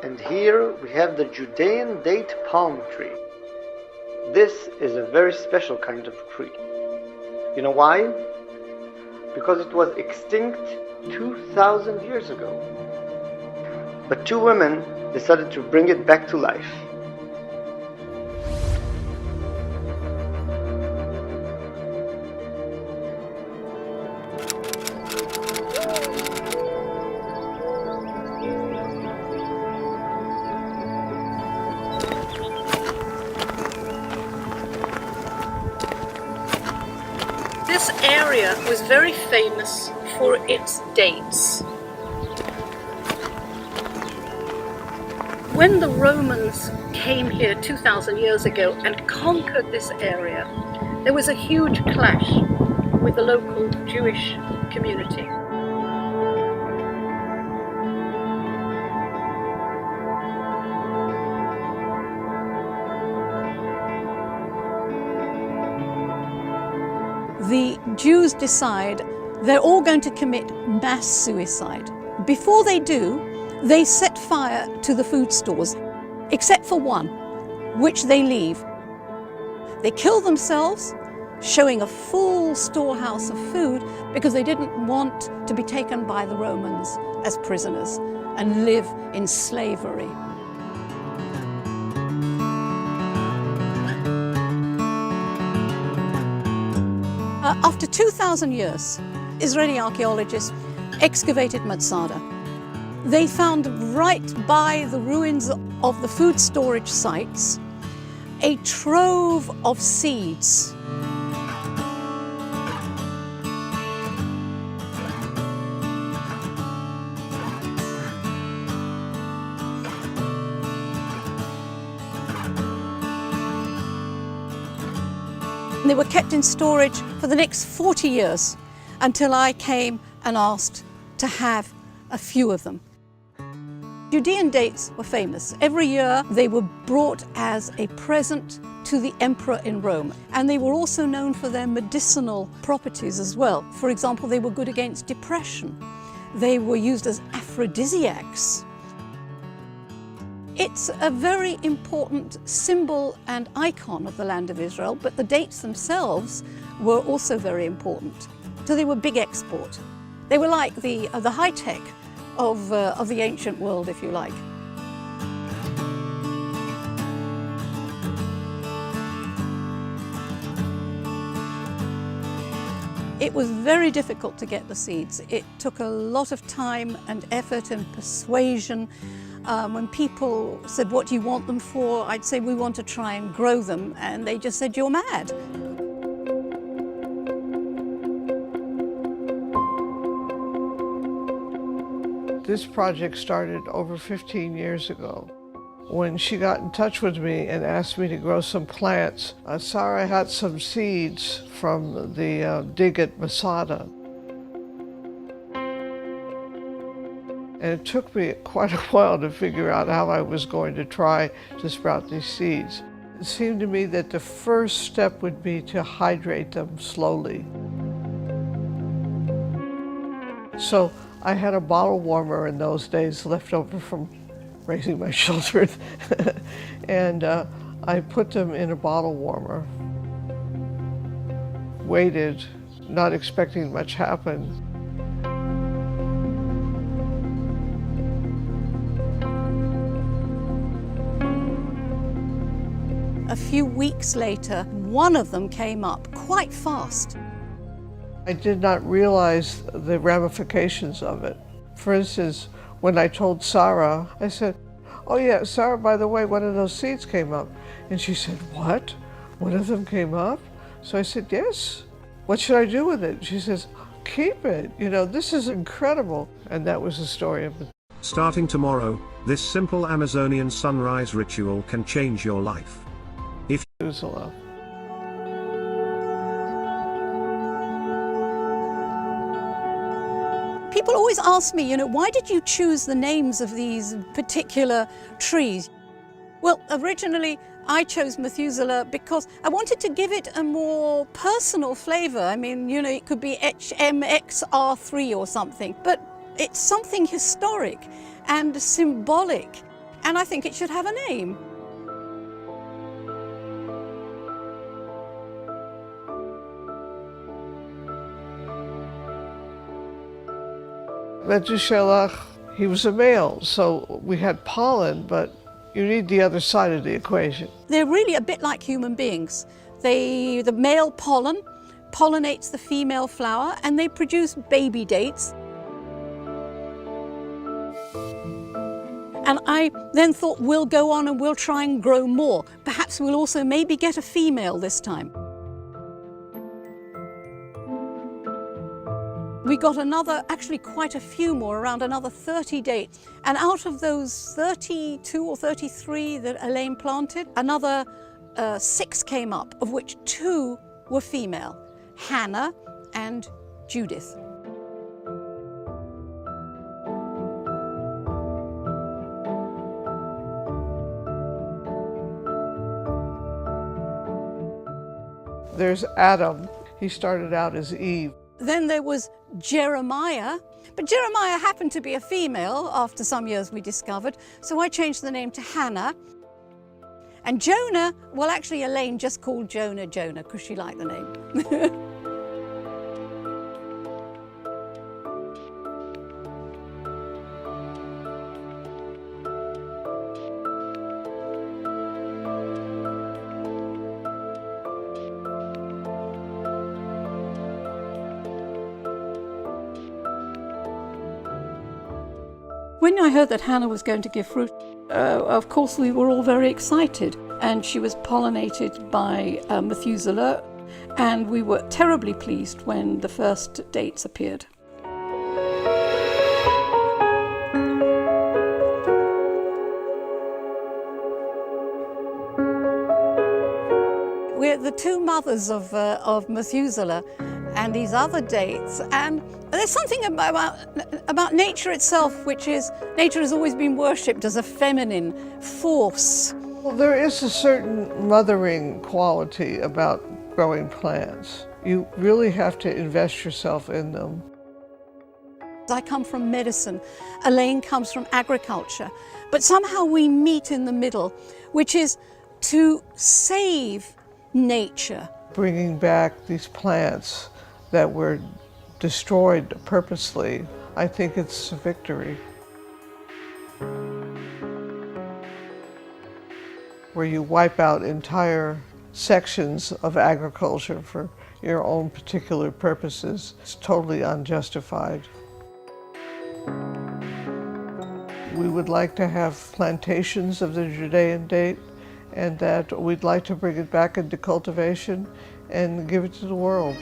And here we have the Judean date palm tree. This is a very special kind of tree. You know why? Because it was extinct 2,000 years ago. But two women decided to bring it back to life. This area was very famous for its dates. When the Romans came here 2,000 years ago and conquered this area, there was a huge clash with the local Jewish community. The Jews decide they're all going to commit mass suicide. Before they do, they set fire to the food stores, except for one, which they leave. They kill themselves, showing a full storehouse of food because they didn't want to be taken by the Romans as prisoners and live in slavery. After 2,000 years, Israeli archaeologists excavated Masada. They found right by the ruins of the food storage sites a trove of seeds. They were kept in storage for the next 40 years until I came and asked to have a few of them. Judean dates were famous. Every year they were brought as a present to the emperor in Rome, and they were also known for their medicinal properties as well. For example, they were good against depression. They were used as aphrodisiacs. It's a very important symbol and icon of the land of Israel, but the dates themselves were also very important. So they were big export. They were like the high-tech of the ancient world, if you like. It was very difficult to get the seeds. It took a lot of time and effort and persuasion. When people said, "What do you want them for?" I'd say, "We want to try and grow them." And they just said, "You're mad." This project started over 15 years ago. When she got in touch with me and asked me to grow some plants, Sarah had some seeds from the dig at Masada. And it took me quite a while to figure out how I was going to try to sprout these seeds. It seemed to me that the first step would be to hydrate them slowly. So I had a bottle warmer in those days left over from raising my children. And I put them in a bottle warmer, waited, not expecting much happened. A few weeks later, one of them came up quite fast. I did not realize the ramifications of it. For instance, when I told Sarah, I said, "Oh yeah, Sarah, by the way, one of those seeds came up." And she said, "What? One of them came up?" So I said, "Yes. What should I do with it?" She says, "Keep it. You know, this is incredible." And that was the story of it. Starting tomorrow, this simple Amazonian sunrise ritual can change your life. Methuselah. People always ask me, why did you choose the names of these particular trees? Well, originally I chose Methuselah because I wanted to give it a more personal flavor. I mean, it could be HMXR3 or something, but it's something historic and symbolic. and I think it should have a name. Methuselah, he was a male, so we had pollen, but you need the other side of the equation. They're really a bit like human beings. The male pollen pollinates the female flower and they produce baby dates. And I then thought, we'll go on and we'll try and grow more. Perhaps we'll also maybe get a female this time. We got actually quite a few more, around another 30 dates. And out of those 32 or 33 that Elaine planted, another 6 came up, of which 2 were female, Hannah and Judith. There's Adam. He started out as Eve. Then there was Jeremiah, but Jeremiah happened to be a female after some years we discovered, so I changed the name to Hannah. And Jonah, well actually Elaine just called Jonah because she liked the name. When I heard that Hannah was going to give fruit, of course we were all very excited, and she was pollinated by Methuselah, and we were terribly pleased when the first dates appeared. We're the 2 mothers of Methuselah and these other dates, and there's something about nature itself, which is, nature has always been worshipped as a feminine force. Well, there is a certain mothering quality about growing plants. You really have to invest yourself in them. I come from medicine, Elaine comes from agriculture, but somehow we meet in the middle, which is to save nature. Bringing back these plants that were destroyed purposely, I think it's a victory. Where you wipe out entire sections of agriculture for your own particular purposes, it's totally unjustified. We would like to have plantations of the Judean date, and that we'd like to bring it back into cultivation and give it to the world.